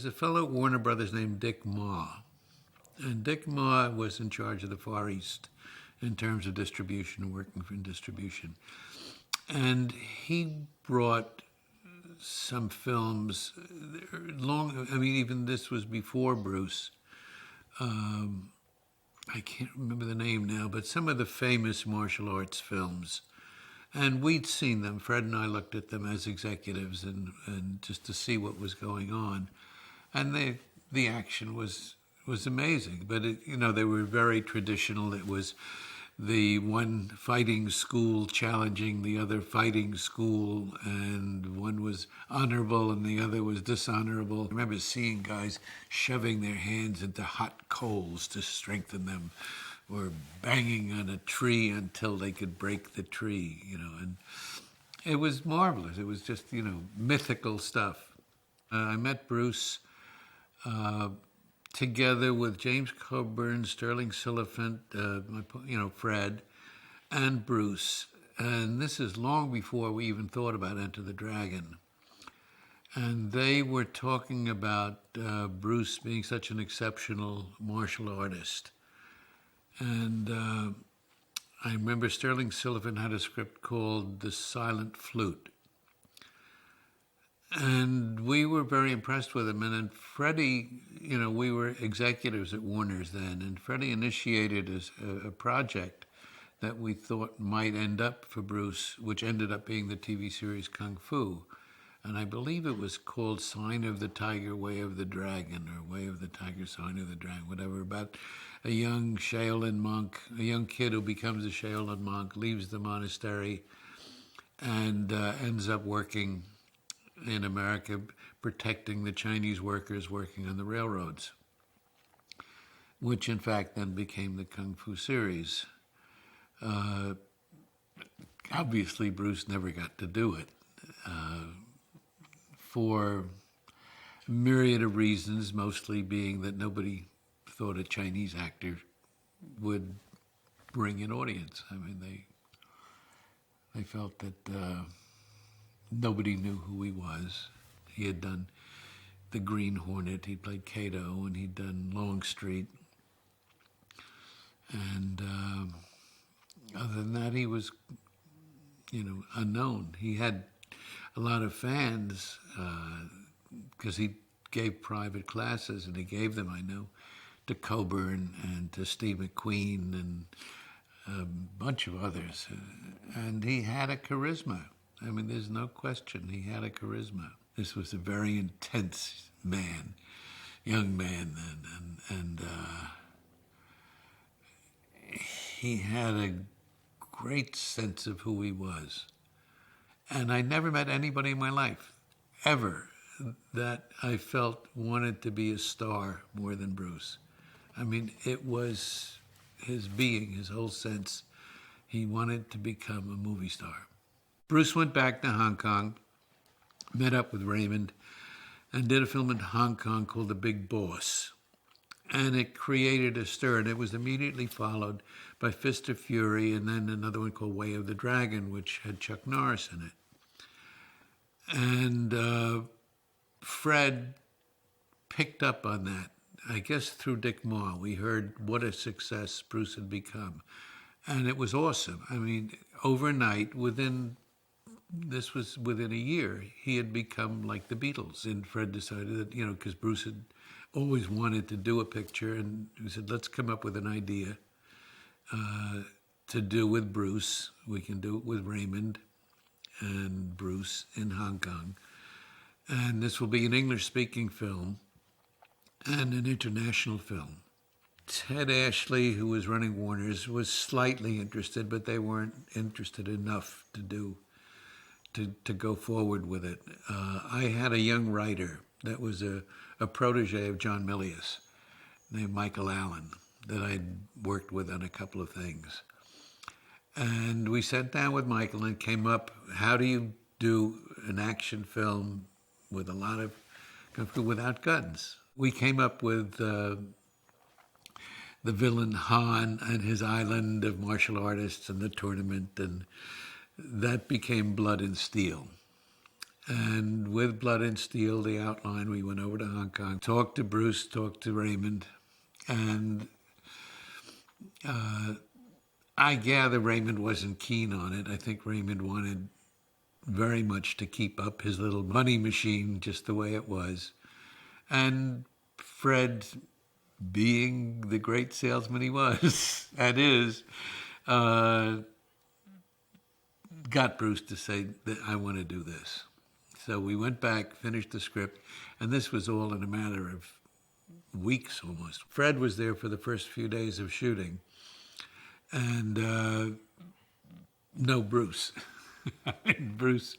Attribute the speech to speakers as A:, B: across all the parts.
A: was a fellow at Warner Brothers named Dick Ma. And Dick Ma was in charge of the Far East in terms of distribution, working for distribution. And he brought some films even this was before Bruce. I can't remember the name now, but some of the famous martial arts films. And we'd seen them. Fred and I looked at them as executives and just to see what was going on. And the action was amazing. But, they were very traditional. It was the one fighting school challenging the other fighting school, and one was honorable and the other was dishonorable. I remember seeing guys shoving their hands into hot coals to strengthen them, or banging on a tree until they could break the tree, and it was marvelous. It was just, mythical stuff. I met Bruce together with James Coburn, Sterling Siliphant, Fred, and Bruce. And this is long before we even thought about Enter the Dragon. And they were talking about Bruce being such an exceptional martial artist. And I remember Sterling Siliphant had a script called The Silent Flute. And we were very impressed with him. And then Freddie, we were executives at Warner's then, and Freddie initiated a project that we thought might end up for Bruce, which ended up being the TV series Kung Fu. And I believe it was called Sign of the Tiger, Way of the Dragon, or Way of the Tiger, Sign of the Dragon, whatever, about a young Shaolin monk, a young kid who becomes a Shaolin monk, leaves the monastery, and ends up working in America, protecting the Chinese workers working on the railroads, which in fact then became the Kung Fu series. Obviously, Bruce never got to do it for a myriad of reasons, mostly being that nobody thought a Chinese actor would bring an audience. I mean, they felt that nobody knew who he was. He had done The Green Hornet, he played Kato, and he'd done Longstreet. And other than that, he was, unknown. He had a lot of fans because he gave private classes, and he gave them, I know, to Coburn and to Steve McQueen and a bunch of others. And he had a charisma. I mean, there's no question he had a charisma. This was a very intense man, young man, and he had a great sense of who he was. And I never met anybody in my life, ever, that I felt wanted to be a star more than Bruce. I mean, it was his being, his whole sense. He wanted to become a movie star. Bruce went back to Hong Kong, met up with Raymond, and did a film in Hong Kong called The Big Boss. And it created a stir, and it was immediately followed by Fist of Fury, and then another one called Way of the Dragon, which had Chuck Norris in it. And Fred picked up on that, I guess through Dick Ma. We heard what a success Bruce had become. And it was awesome. I mean, overnight, this was within a year, he had become like the Beatles. And Fred decided that, because Bruce had always wanted to do a picture, and he said, let's come up with an idea to do with Bruce. We can do it with Raymond and Bruce in Hong Kong. And this will be an English-speaking film and an international film. Ted Ashley, who was running Warner's, was slightly interested, but they weren't interested enough to go forward with it. I had a young writer that was a protege of John Milius named Michael Allen that I'd worked with on a couple of things. And we sat down with Michael and came up, how do you do an action film with a lot of, without guns? We came up with the villain Han and his island of martial artists and the tournament, and that became Blood and Steel. And with Blood and Steel, the outline, we went over to Hong Kong, talked to Bruce, talked to Raymond, and I gather Raymond wasn't keen on it. I think Raymond wanted very much to keep up his little money machine just the way it was. And Fred, being the great salesman he was and is, got Bruce to say that I want to do this. So we went back, finished the script, and this was all in a matter of weeks almost. Fred was there for the first few days of shooting, and no Bruce. Bruce,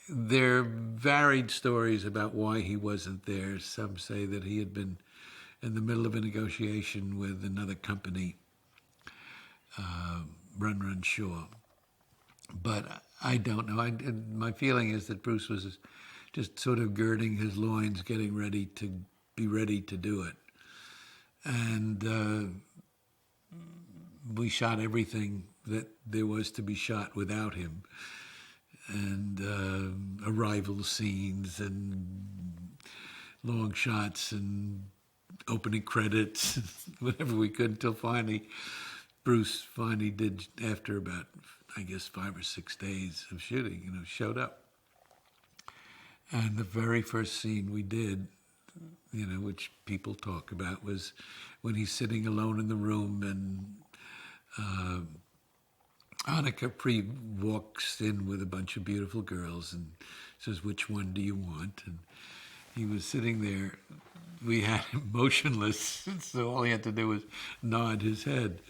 A: there are varied stories about why he wasn't there. Some say that he had been in the middle of a negotiation with another company, Run Shaw. But I don't know. My feeling is that Bruce was just sort of girding his loins, getting ready to be ready to do it. And we shot everything that there was to be shot without him. And arrival scenes and long shots and opening credits, whatever we could, until finally Bruce finally did, after about, I guess, 5 or 6 days of shooting, showed up. And the very first scene we did, which people talk about, was when he's sitting alone in the room and Anna Capri walks in with a bunch of beautiful girls and says, "Which one do you want?" And he was sitting there. We had him motionless, so all he had to do was nod his head.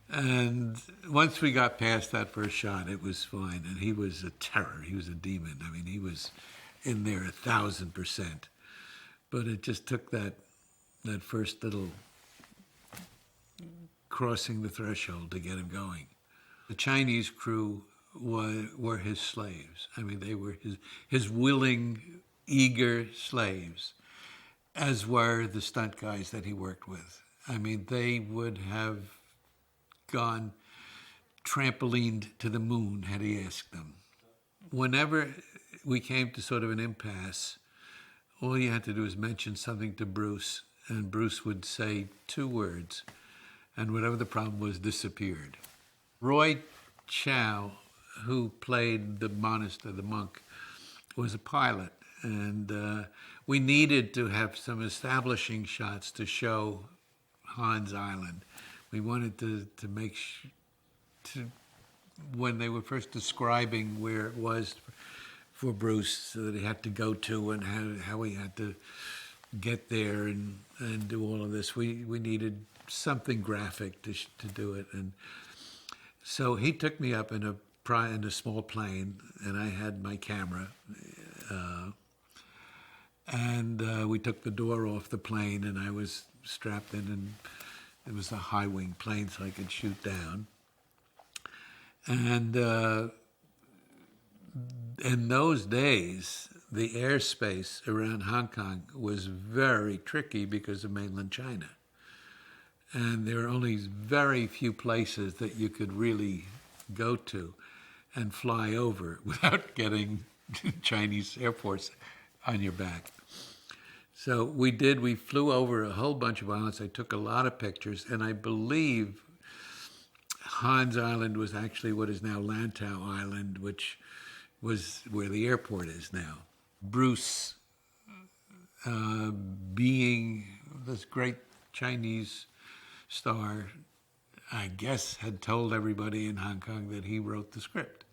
A: And once we got past that first shot, it was fine. And he was a terror. He was a demon. I mean, he was in there 1,000%. But it just took that first little crossing the threshold to get him going. The Chinese crew were his slaves. I mean, they were his willing, eager slaves, as were the stunt guys that he worked with. I mean, they would have gone trampolined to the moon had he asked them. Whenever we came to sort of an impasse, all you had to do was mention something to Bruce, and Bruce would say 2 words, and whatever the problem was disappeared. Roy Chow, who played the monk, was a pilot, and we needed to have some establishing shots to show Hans Island. We wanted to make when they were first describing where it was for Bruce that he had to go to and how he had to get there and do all of this, we needed something graphic to do it. And so he took me up in a small plane, and I had my camera, and we took the door off the plane, and I was strapped in, and it was a high-wing plane, so I could shoot down. And in those days, the airspace around Hong Kong was very tricky because of mainland China. And there were only very few places that you could really go to and fly over without getting Chinese airports on your back. So we flew over a whole bunch of islands. I took a lot of pictures, and I believe Hans Island was actually what is now Lantau Island, which was where the airport is now. Bruce, being this great Chinese star, I guess, had told everybody in Hong Kong that he wrote the script.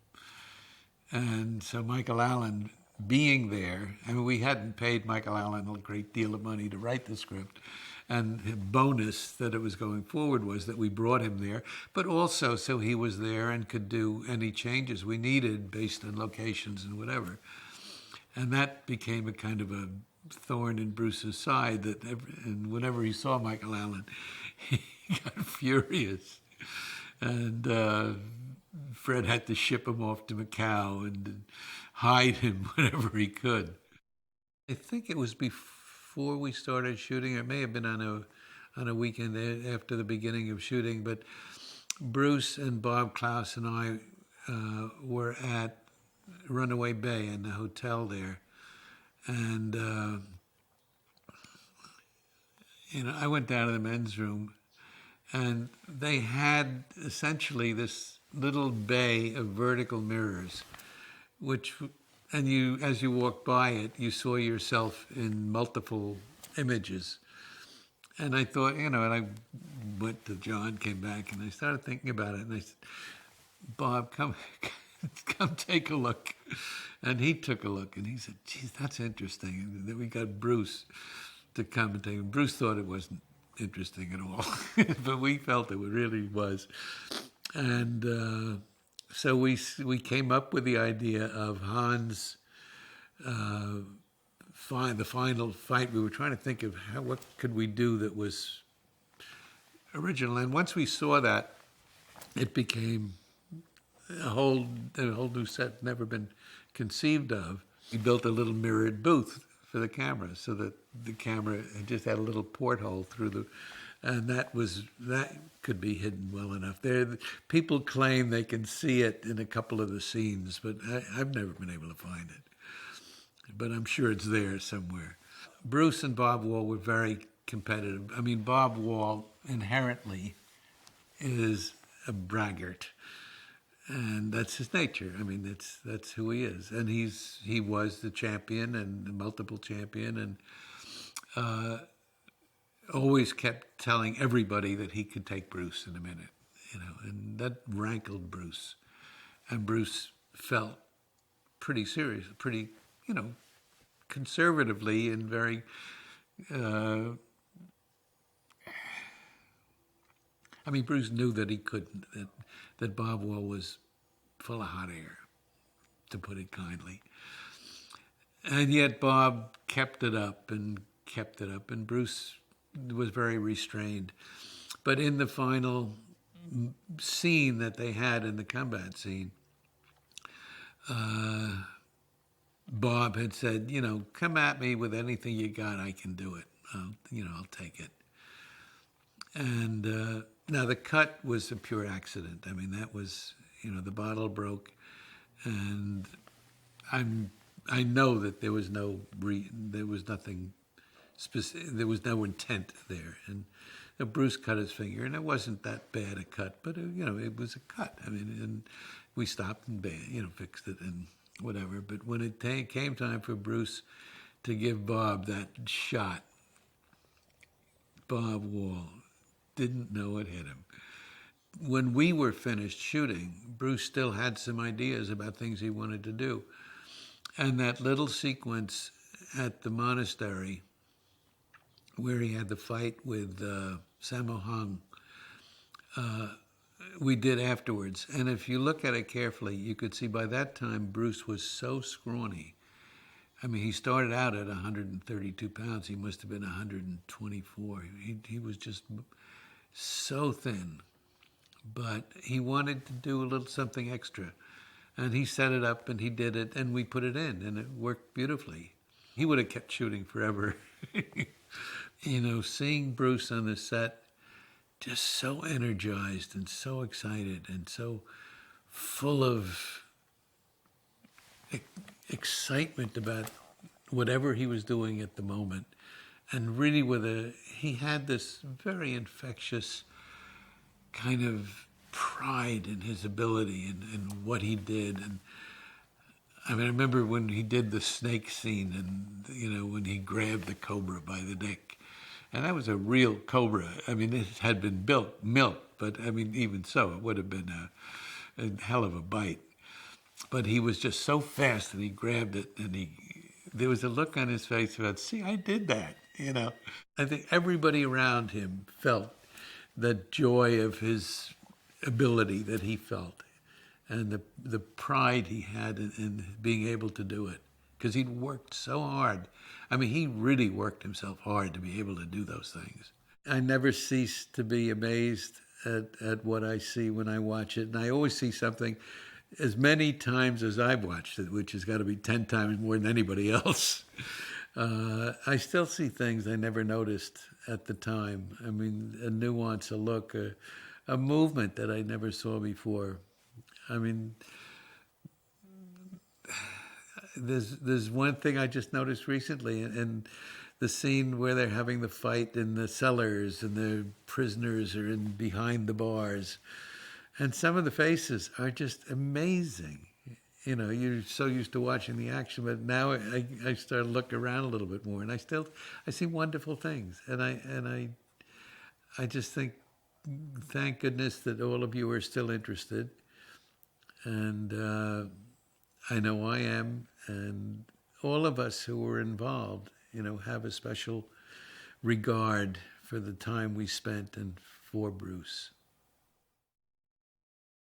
A: And so Michael Allen, being there, I mean, we hadn't paid Michael Allen a great deal of money to write the script. And the bonus that it was going forward was that we brought him there, but also so he was there and could do any changes we needed based on locations and whatever. And that became a kind of a thorn in Bruce's side, and whenever he saw Michael Allen, he got furious. And Fred had to ship him off to Macau and hide him whenever he could. I think it was before we started shooting. It may have been on a weekend after the beginning of shooting, but Bruce and Bob Klaus and I were at Runaway Bay in the hotel there. And, I went down to the men's room, and they had essentially this little bay of vertical mirrors, which, and you, as you walked by it, you saw yourself in multiple images. And I thought, and I went to John, came back, and I started thinking about it, and I said, Bob, come, come take a look. And he took a look, and he said, geez, that's interesting. And then we got Bruce to come and take it. Bruce thought it wasn't interesting at all, but we felt it really was. And so we came up with the idea of Hans, the final fight. We were trying to think of what could we do that was original. And once we saw that, it became a whole new set, never been conceived of. We built a little mirrored booth for the camera, so that the camera just had a little porthole through the, and that could be hidden well enough. People claim they can see it in a couple of the scenes, but I've never been able to find it. But I'm sure it's there somewhere. Bruce and Bob Wall were very competitive. I mean, Bob Wall inherently is a braggart, and that's his nature. I mean, that's who he is, and he was the champion and the multiple champion, and always kept telling everybody that he could take Bruce in a minute, and that rankled Bruce, and Bruce felt pretty serious, pretty, conservatively and very. I mean, Bruce knew that he couldn't, that Bob Wall was full of hot air, to put it kindly. And yet Bob kept it up, and Bruce was very restrained. But in the final scene that they had in the combat scene, Bob had said, come at me with anything you got, I can do it. I'll take it. And now the cut was a pure accident. I mean, that was, the bottle broke, and I know that there was nothing specific, there was no intent there. And Bruce cut his finger, and it wasn't that bad a cut, but it was a cut. I mean, and we stopped and fixed it and whatever. But when it came time for Bruce to give Bob that shot, Bob Wall didn't know it hit him. When we were finished shooting, Bruce still had some ideas about things he wanted to do. And that little sequence at the monastery where he had the fight with Sammo Hung, we did afterwards. And if you look at it carefully, you could see by that time Bruce was so scrawny. I mean, he started out at 132 pounds. He must have been 124. He was just so thin. But he wanted to do a little something extra. And he set it up, and he did it, and we put it in, and it worked beautifully. He would have kept shooting forever. Seeing Bruce on the set, just so energized and so excited and so full of excitement about whatever he was doing at the moment. And really he had this very infectious kind of pride in his ability and what he did. And I mean, I remember when he did the snake scene, and when he grabbed the cobra by the neck, and that was a real cobra. I mean, it had been milked, but I mean, even so, it would have been a hell of a bite. But he was just so fast that he grabbed it, and there was a look on his face about, see, I did that. I think everybody around him felt the joy of his ability that he felt, and the pride he had in being able to do it, because he'd worked so hard. I mean, he really worked himself hard to be able to do those things. I never cease to be amazed at what I see when I watch it, and I always see something as many times as I've watched it, which has got to be 10 times more than anybody else. I still see things I never noticed at the time. I mean, a nuance, a look, a movement that I never saw before. I mean, there's one thing I just noticed recently, and the scene where they're having the fight in the cellars and the prisoners are in behind the bars, and some of the faces are just amazing. You know, you're so used to watching the action, but now I start to look around a little bit more, and I see wonderful things, and I just think, thank goodness that all of you are still interested, and I know I am, and all of us who were involved, you know, have a special regard for the time we spent and for Bruce.